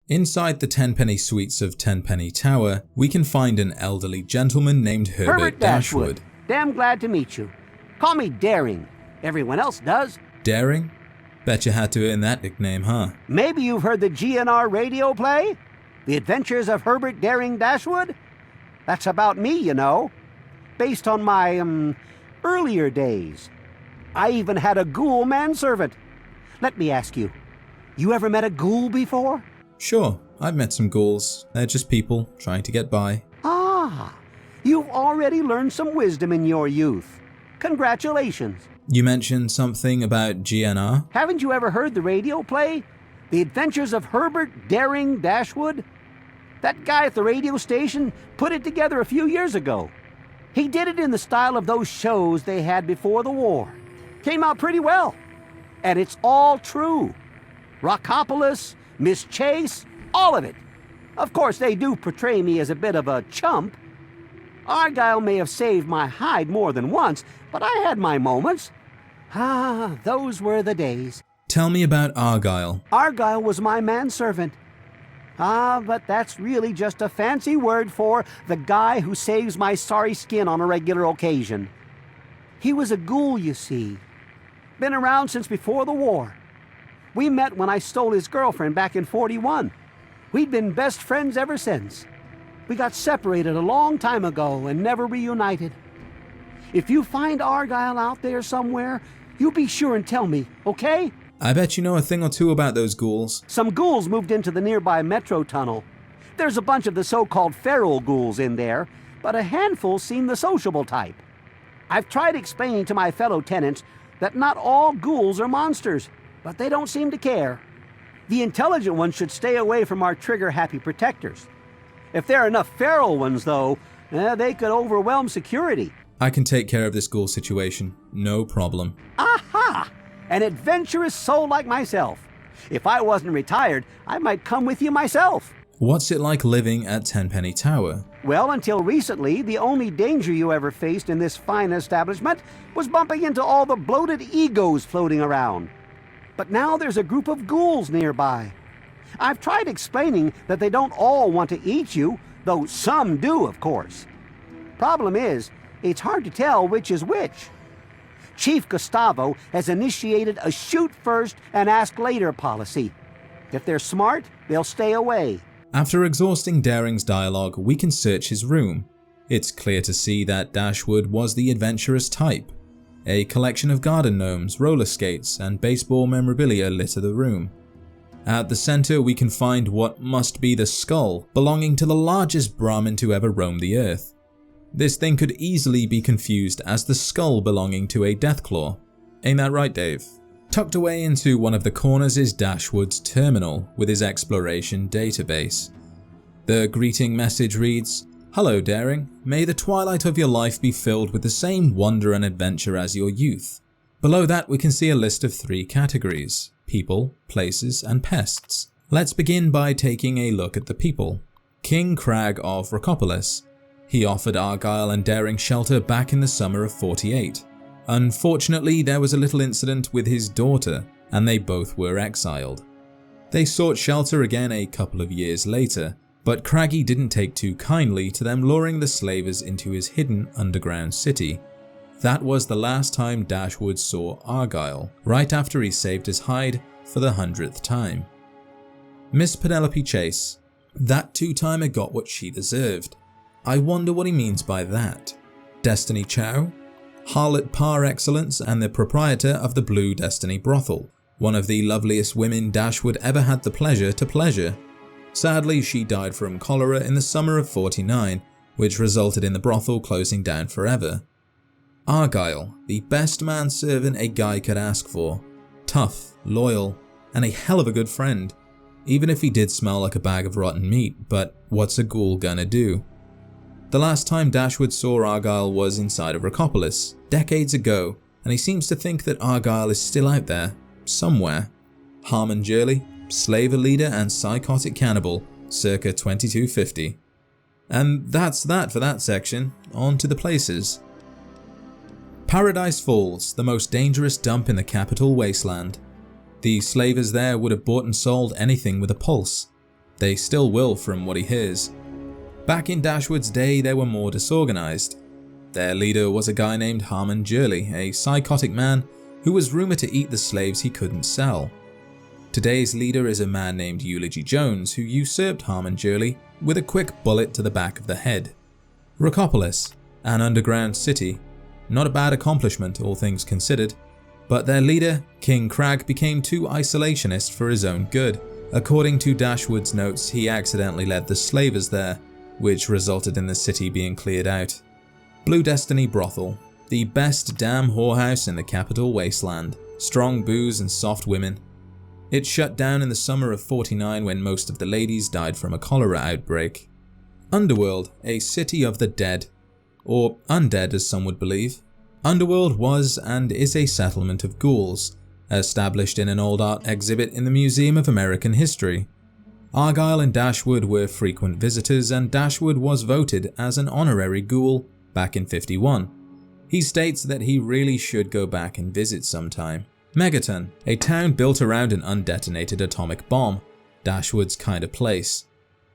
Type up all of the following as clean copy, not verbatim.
Inside the Tenpenny suites of Tenpenny Tower, we can find an elderly gentleman named Herbert Dashwood. Damn glad to meet you. Call me Daring. Everyone else does. Daring? Bet you had to earn that nickname, huh? Maybe you've heard the GNR radio play? The Adventures of Herbert Daring Dashwood? That's about me, you know. Based on my, earlier days. I even had a ghoul manservant. Let me ask you, you ever met a ghoul before? Sure, I've met some ghouls. They're just people trying to get by. Ah, you've already learned some wisdom in your youth. Congratulations. You mentioned something about GNR? Haven't you ever heard the radio play? The Adventures of Herbert Daring Dashwood? That guy at the radio station put it together a few years ago. He did it in the style of those shows they had before the war. Came out pretty well. And it's all true. Rockopolis, Miss Chase, all of it. Of course, they do portray me as a bit of a chump. Argyle may have saved my hide more than once, but I had my moments. Ah, those were the days. Tell me about Argyle. Argyle was my manservant. Ah, but that's really just a fancy word for the guy who saves my sorry skin on a regular occasion. He was a ghoul, you see. Been around since before the war. We met when I stole his girlfriend back in '41. We'd been best friends ever since. We got separated a long time ago and never reunited. If you find Argyle out there somewhere, you be sure and tell me, okay? I bet you know a thing or two about those ghouls. Some ghouls moved into the nearby metro tunnel. There's a bunch of the so-called feral ghouls in there, but a handful seem the sociable type. I've tried explaining to my fellow tenants that not all ghouls are monsters, but they don't seem to care. The intelligent ones should stay away from our trigger-happy protectors. If there are enough feral ones, though, they could overwhelm security. I can take care of this ghoul situation. No problem. Aha! An adventurous soul like myself. If I wasn't retired, I might come with you myself. What's it like living at Tenpenny Tower? Well, until recently, the only danger you ever faced in this fine establishment was bumping into all the bloated egos floating around. But now there's a group of ghouls nearby. I've tried explaining that they don't all want to eat you, though some do, of course. Problem is, it's hard to tell which is which. Chief Gustavo has initiated a shoot first and ask later policy. If they're smart, they'll stay away. After exhausting Daring's dialogue, we can search his room. It's clear to see that Dashwood was the adventurous type. A collection of garden gnomes, roller skates, and baseball memorabilia litter the room. At the center, we can find what must be the skull belonging to the largest Brahmin to ever roam the earth. This thing could easily be confused as the skull belonging to a Deathclaw. Ain't that right, Dave? Tucked away into one of the corners is Dashwood's terminal with his exploration database. The greeting message reads, "Hello, Daring. May the twilight of your life be filled with the same wonder and adventure as your youth." Below that, we can see a list of 3 categories: people, places, and pests. Let's begin by taking a look at the people. King Crag of Rockopolis. He offered Argyle and Daring shelter back in the summer of '48. Unfortunately, there was a little incident with his daughter, and they both were exiled. They sought shelter again a couple of years later, but Craggy didn't take too kindly to them luring the slavers into his hidden underground city. That was the last time Dashwood saw Argyle, right after he saved his hide for the 100th time. Miss Penelope Chase. That 2-timer got what she deserved. I wonder what he means by that. Destiny Chow. Harlot par excellence and the proprietor of the Blue Destiny brothel, one of the loveliest women Dashwood ever had the pleasure to pleasure. Sadly, she died from cholera in the summer of '49, which resulted in the brothel closing down forever. Argyle, the best manservant a guy could ask for. Tough, loyal, and a hell of a good friend. Even if he did smell like a bag of rotten meat, but what's a ghoul gonna do? The last time Dashwood saw Argyle was inside of Rockopolis, decades ago, and he seems to think that Argyle is still out there, somewhere. Harmon Jurley, slaver leader and psychotic cannibal, circa 2250. And that's that for that section. On to the places. Paradise Falls, the most dangerous dump in the capital Wasteland. The slavers there would have bought and sold anything with a pulse. They still will from what he hears. Back in Dashwood's day, they were more disorganized. Their leader was a guy named Harmon Jurley, a psychotic man who was rumored to eat the slaves he couldn't sell. Today's leader is a man named Eulogy Jones, who usurped Harmon Jurley with a quick bullet to the back of the head. Rockopolis, an underground city. Not a bad accomplishment, all things considered. But their leader, King Crag, became too isolationist for his own good. According to Dashwood's notes, he accidentally led the slavers there, which resulted in the city being cleared out. Blue Destiny Brothel, the best damn whorehouse in the capital Wasteland. Strong booze and soft women. It shut down in the summer of 49 when most of the ladies died from a cholera outbreak. Underworld, a city of the dead. Or undead as some would believe. Underworld was and is a settlement of ghouls, established in an old art exhibit in the Museum of American History. Argyle and Dashwood were frequent visitors, and Dashwood was voted as an honorary ghoul back in 51. He states that he really should go back and visit sometime. Megaton, a town built around an undetonated atomic bomb, Dashwood's kind of place.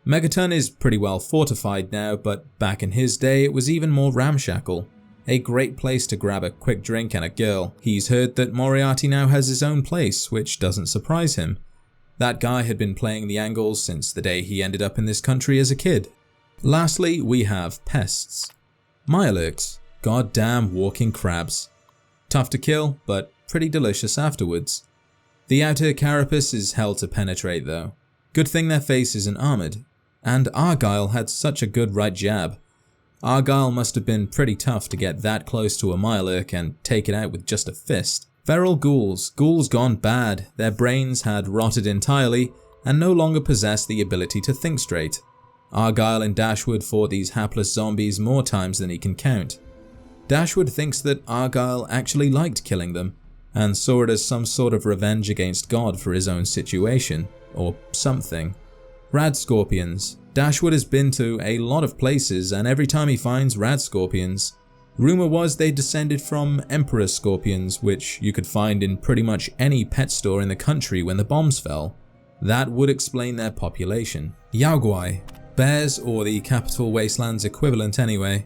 Megaton is pretty well fortified now, but back in his day it was even more ramshackle. A great place to grab a quick drink and a girl. He's heard that Moriarty now has his own place, which doesn't surprise him. That guy had been playing the angles since the day he ended up in this country as a kid. Lastly, we have Pests. Mirelurks, goddamn walking crabs. Tough to kill, but pretty delicious afterwards. The outer carapace is hell to penetrate though. Good thing their face isn't armoured. And Argyle had such a good right jab. Argyle must have been pretty tough to get that close to a Mirelurk and take it out with just a fist. Feral ghouls, ghouls gone bad. Their brains had rotted entirely and no longer possessed the ability to think straight. Argyle and Dashwood fought these hapless zombies more times than he can count. Dashwood thinks that Argyle actually liked killing them, and saw it as some sort of revenge against God for his own situation, or something. Rad scorpions. Dashwood has been to a lot of places, and every time he finds rad scorpions, rumor was they descended from emperor scorpions, which you could find in pretty much any pet store in the country when the bombs fell. That would explain their population. Yaoguai. Bears, or the capital Wasteland's equivalent anyway.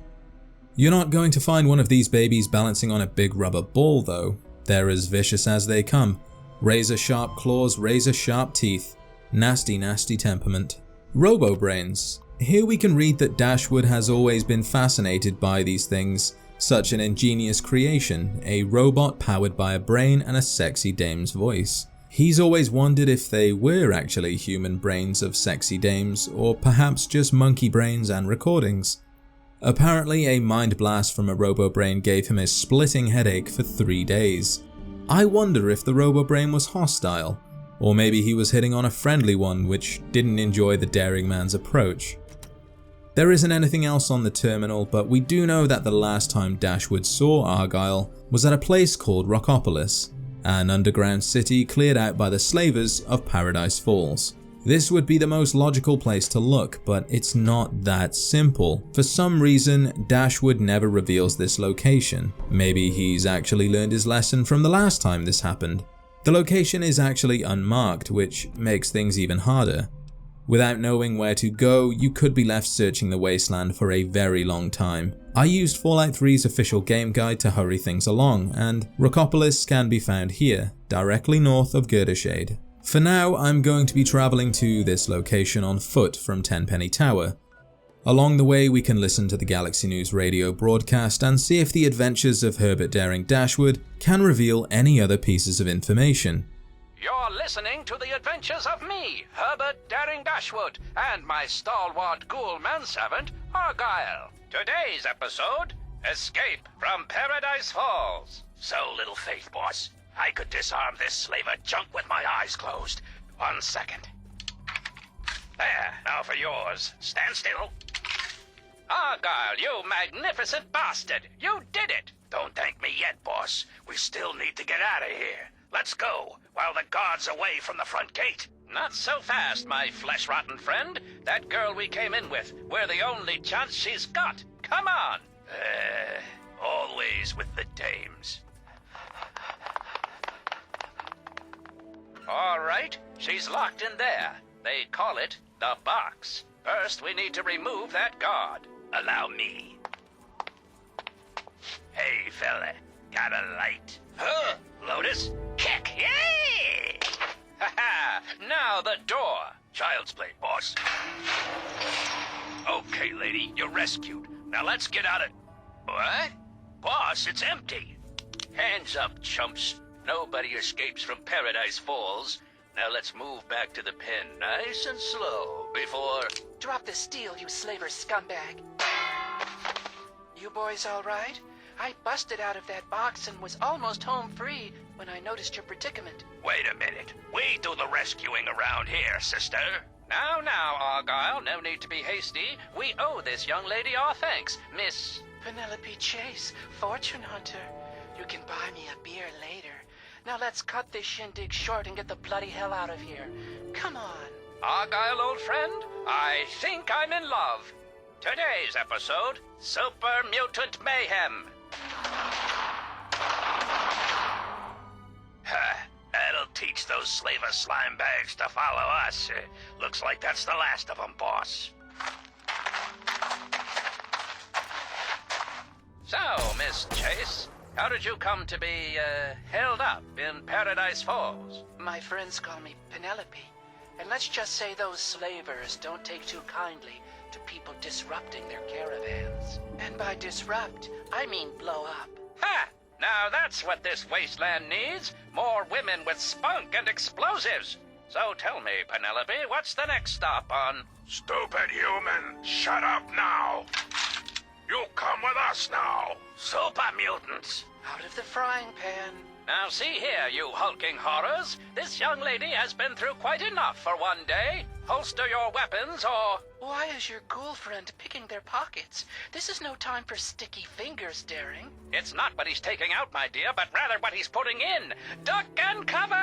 You're not going to find one of these babies balancing on a big rubber ball though. They're as vicious as they come. Razor sharp claws, razor sharp teeth. Nasty, nasty temperament. Robo-brains. Here we can read that Dashwood has always been fascinated by these things. Such an ingenious creation, a robot powered by a brain and a sexy dame's voice. He's always wondered if they were actually human brains of sexy dames, or perhaps just monkey brains and recordings. Apparently, a mind blast from a robo-brain gave him a splitting headache for 3 days. I wonder if the robo-brain was hostile, or maybe he was hitting on a friendly one which didn't enjoy the daring man's approach. There isn't anything else on the terminal, but we do know that the last time Dashwood saw Argyle was at a place called Rockopolis, an underground city cleared out by the slavers of Paradise Falls. This would be the most logical place to look, but it's not that simple. For some reason, Dashwood never reveals this location. Maybe he's actually learned his lesson from the last time this happened. The location is actually unmarked, which makes things even harder. Without knowing where to go, you could be left searching the Wasteland for a very long time. I used Fallout 3's official game guide to hurry things along, and Rockopolis can be found here, directly north of Girdershade. For now, I'm going to be travelling to this location on foot from Tenpenny Tower. Along the way, we can listen to the Galaxy News radio broadcast and see if the adventures of Herbert Daring Dashwood can reveal any other pieces of information. You're listening to the adventures of me, Herbert Daring Dashwood, and my stalwart ghoul manservant, Argyle. Today's episode, Escape from Paradise Falls. So, little faith, boss, I could disarm this slaver junk with my eyes closed. 1 second. There, now for yours. Stand still. Argyle, you magnificent bastard! You did it! Don't thank me yet, boss. We still need to get out of here. Let's go, while the guard's away from the front gate. Not so fast, my flesh-rotten friend. That girl we came in with, we're the only chance she's got. Come on! Always with the dames. All right, she's locked in there. They call it the box. First, we need to remove that guard. Allow me. Hey, fella, got a light? Huh? Lotus? Kick! Yay! Ha-ha! Now the door. Child's play, boss. Okay, lady, you're rescued. Now let's get out of... What? Boss, it's empty. Hands up, chumps. Nobody escapes from Paradise Falls. Now let's move back to the pen nice and slow before... Drop the steel, you slaver scumbag. You boys all right? I busted out of that box and was almost home free when I noticed your predicament. Wait a minute. We do the rescuing around here, sister. Now, Argyle, no need to be hasty. We owe this young lady our thanks, Miss... Penelope Chase, fortune hunter. You can buy me a beer later. Now let's cut this shindig short and get the bloody hell out of here. Come on. Argyle, old friend, I think I'm in love. Today's episode, Super Mutant Mayhem. That'll teach those slaver slime bags to follow us. Looks like that's the last of them, boss. So, Miss Chase, how did you come to be, held up in Paradise Falls? My friends call me Penelope. And let's just say those slavers don't take too kindly to people disrupting their caravans. And by disrupt, I mean blow up. Ha! Now that's what this wasteland needs. More women with spunk and explosives. So tell me, Penelope, what's the next stop on... Stupid human, shut up now. You come with us now. Super mutants. Out of the frying pan. Now see here, you hulking horrors. This young lady has been through quite enough for one day. Holster your weapons or... Why is your ghoul friend picking their pockets? This is no time for sticky fingers, Daring. It's not what he's taking out, my dear, but rather what he's putting in. Duck and cover!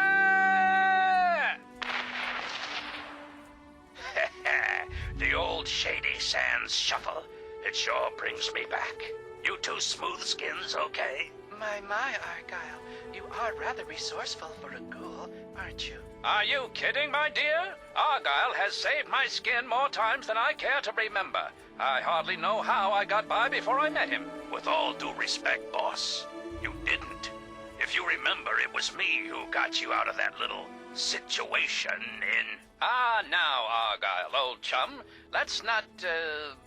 The old Shady Sands shuffle. It sure brings me back. You two smooth skins, okay? My, Argyle. You are rather resourceful for a ghoul, aren't you? Are you kidding, my dear? Argyle has saved my skin more times than I care to remember. I hardly know how I got by before I met him. With all due respect, boss, you didn't. If you remember, it was me who got you out of that little situation in... Ah, now, Argyle, old chum, let's not,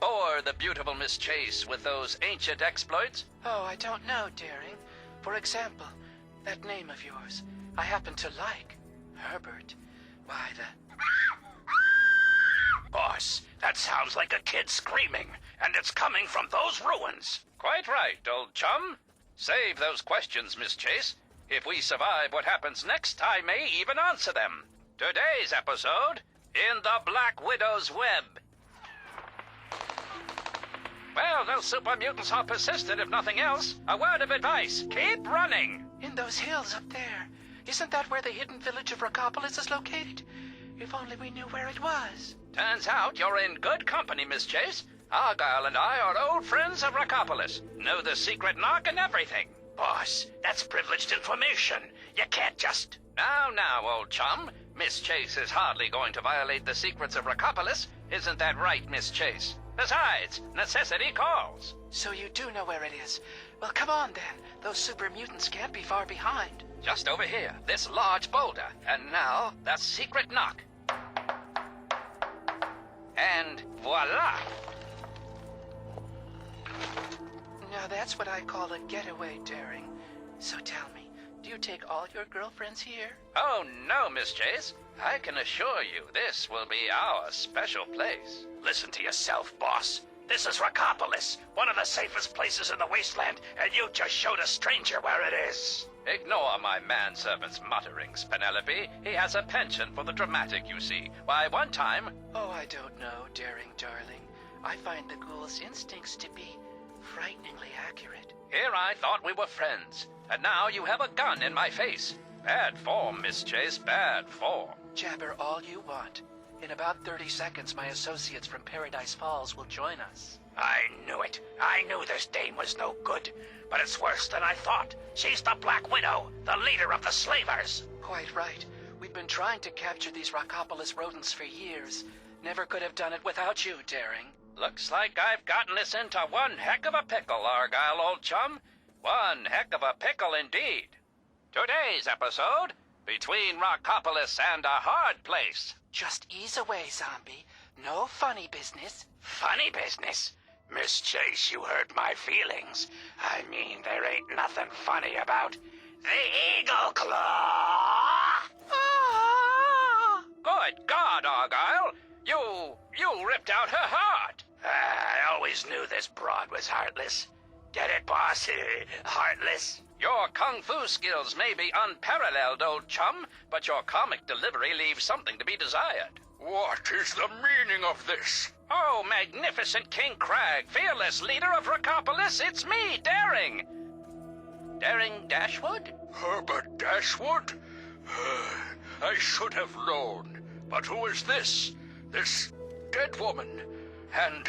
bore the beautiful Miss Chase with those ancient exploits. Oh, I don't know, Daring. For example, that name of yours, I happen to like. Herbert. Why, Boss, that sounds like a kid screaming, and it's coming from those ruins. Quite right, old chum. Save those questions, Miss Chase. If we survive what happens next, I may even answer them. Today's episode, In the Black Widow's Web. Well, those super mutants are persistent, if nothing else. A word of advice, keep running. In those hills up there. Isn't that where the hidden village of Rockopolis is located? If only we knew where it was. Turns out you're in good company, Miss Chase. Argyle and I are old friends of Rockopolis. Know the secret knock and everything. Boss, that's privileged information. You can't just... Now, old chum. Miss Chase is hardly going to violate the secrets of Rockopolis. Isn't that right, Miss Chase? Besides, necessity calls. So you do know where it is. Well, come on then. Those super mutants can't be far behind. Just over here, this large boulder. And now, the secret knock. And voila! Now that's what I call a getaway, Daring. So tell me, do you take all your girlfriends here? Oh, no, Miss Chase. I can assure you this will be our special place. Listen to yourself, boss. This is Rockopolis, one of the safest places in the Wasteland, and you just showed a stranger where it is. Ignore my manservant's mutterings, Penelope. He has a penchant for the dramatic, you see. Why, one time... Oh, I don't know, Daring darling. I find the ghoul's instincts to be frighteningly accurate. Here I thought we were friends, and now you have a gun in my face. Bad form, Miss Chase, bad form. Jabber all you want. In about 30 seconds, my associates from Paradise Falls will join us. I knew it. I knew this dame was no good. But it's worse than I thought. She's the Black Widow, the leader of the slavers. Quite right. We've been trying to capture these Rockopolis rodents for years. Never could have done it without you, Daring. Looks like I've gotten this into one heck of a pickle, Argyle, old chum. One heck of a pickle indeed. Today's episode, Between Rockopolis and a Hard Place. Just ease away, zombie. No funny business. Funny business? Miss Chase, you hurt my feelings. I mean, there ain't nothing funny about the Eagle Claw. Ah! Good God, Argyle. You ripped out her heart. I always knew this broad was heartless. Get it, boss? Heartless. Your kung fu skills may be unparalleled, old chum, but your comic delivery leaves something to be desired. What is the meaning of this? Oh, magnificent King Crag, fearless leader of Rockopolis, it's me, Daring. Daring Dashwood? Herbert Dashwood? I should have known. But who is this? This dead woman? And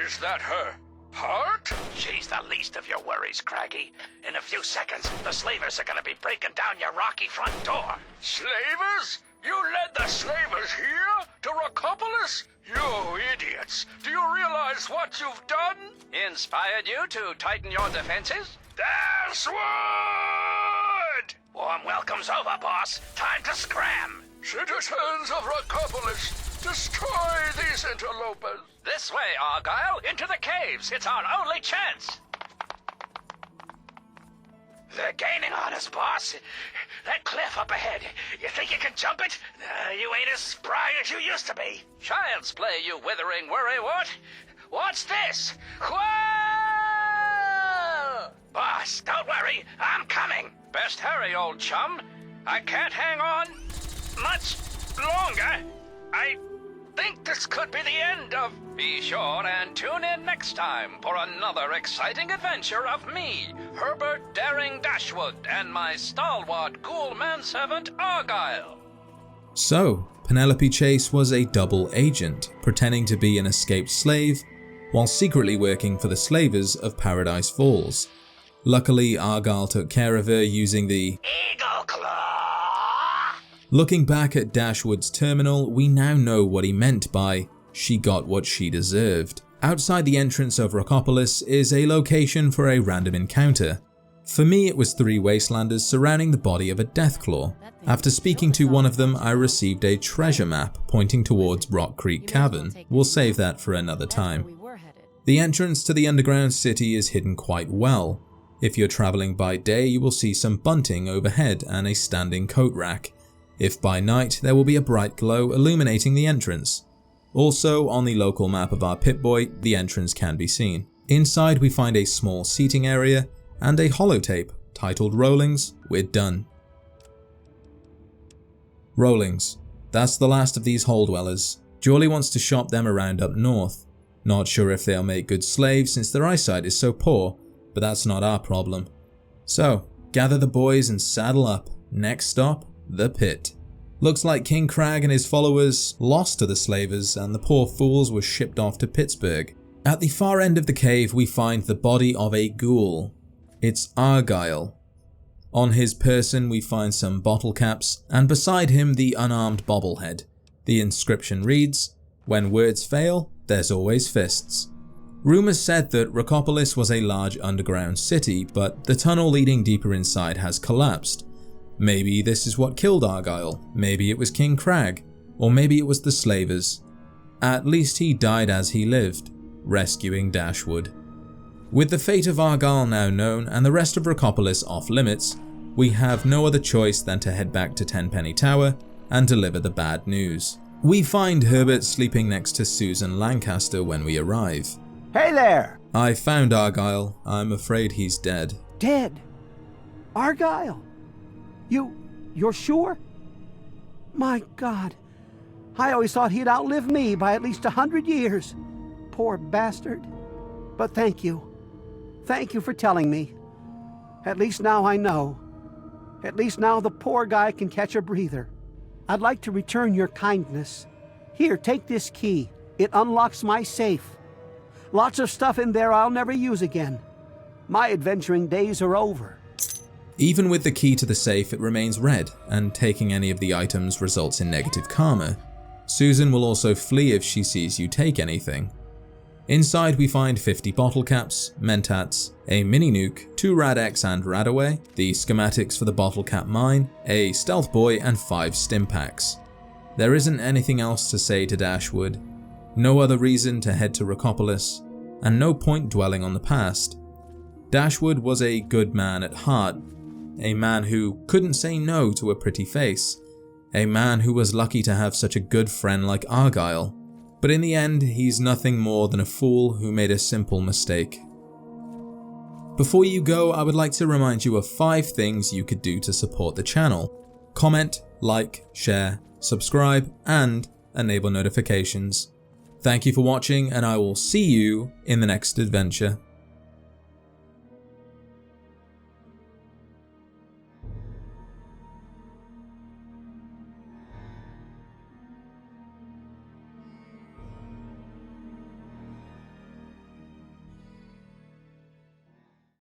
is that her heart? She's the least of your worries, Craggy. In a few seconds, the slavers are gonna be breaking down your rocky front door. Slavers? You led the slavers here? To Rockopolis? You idiots! Do you realize what you've done? Inspired you to tighten your defenses? Dashwood! Warm welcome's over, boss. Time to scram. Citizens of Rockopolis, destroy these interlopers. This way, Argyle, into the caves. It's our only chance. They're gaining on us, boss. That cliff up ahead. You think you can jump it? You ain't as spry as you used to be. Child's play, you withering worrywart. What's this? Whoa! Boss, don't worry. I'm coming. Best hurry, old chum. I can't hang on much longer. I think this could be the end of... Be sure and tune in next time for another exciting adventure of me, Herbert Daring Dashwood, and my stalwart ghoul manservant Argyle. So, Penelope Chase was a double agent, pretending to be an escaped slave, while secretly working for the slavers of Paradise Falls. Luckily, Argyle took care of her using the Eagle Claw. Looking back at Dashwood's terminal, we now know what he meant by "she got what she deserved." Outside the entrance of Rockopolis is a location for a random encounter. For me, it was 3 Wastelanders surrounding the body of a Deathclaw. After speaking to one of them, I received a treasure map pointing towards Rock Creek Cavern. We'll save that for another time. The entrance to the underground city is hidden quite well. If you're traveling by day, you will see some bunting overhead and a standing coat rack. If by night, there will be a bright glow illuminating the entrance. Also, on the local map of our Pip-Boy, the entrance can be seen. Inside, we find a small seating area and a holotape titled Rollings, We're Done. Rollings. That's the last of these hole dwellers. Jawley wants to shop them around up north. Not sure if they'll make good slaves since their eyesight is so poor, but that's not our problem. So, gather the boys and saddle up. Next stop, the pit. Looks like King Crag and his followers lost to the slavers and the poor fools were shipped off to Pittsburgh. At the far end of the cave we find the body of a ghoul. It's Argyle. On his person we find some bottle caps and beside him the unarmed bobblehead. The inscription reads, "When words fail, there's always fists." Rumours said that Rockopolis was a large underground city, but the tunnel leading deeper inside has collapsed. Maybe this is what killed Argyle, maybe it was King Crag, or maybe it was the slavers. At least he died as he lived, rescuing Dashwood. With the fate of Argyle now known and the rest of Rockopolis off limits, we have no other choice than to head back to Tenpenny Tower and deliver the bad news. We find Herbert sleeping next to Susan Lancaster when we arrive. Hey there! I found Argyle. I'm afraid he's dead. Dead? Argyle? You're sure? My God, I always thought he'd outlive me by at least 100 years. Poor bastard. But thank you. Thank you for telling me. At least now I know. At least now the poor guy can catch a breather. I'd like to return your kindness. Here, take this key. It unlocks my safe. Lots of stuff in there I'll never use again. My adventuring days are over. Even with the key to the safe, it remains red, and taking any of the items results in negative karma. Susan will also flee if she sees you take anything. Inside we find 50 bottle caps, mentats, a mini nuke, 2 Rad-X and Radaway, the schematics for the bottle cap mine, a stealth buoy and 5 stim packs. There isn't anything else to say to Dashwood, no other reason to head to Rockopolis, and no point dwelling on the past. Dashwood was a good man at heart, a man who couldn't say no to a pretty face, a man who was lucky to have such a good friend like Argyle. But in the end, he's nothing more than a fool who made a simple mistake. Before you go, I would like to remind you of 5 things you could do to support the channel. Comment, like, share, subscribe, and enable notifications. Thank you for watching, and I will see you in the next adventure.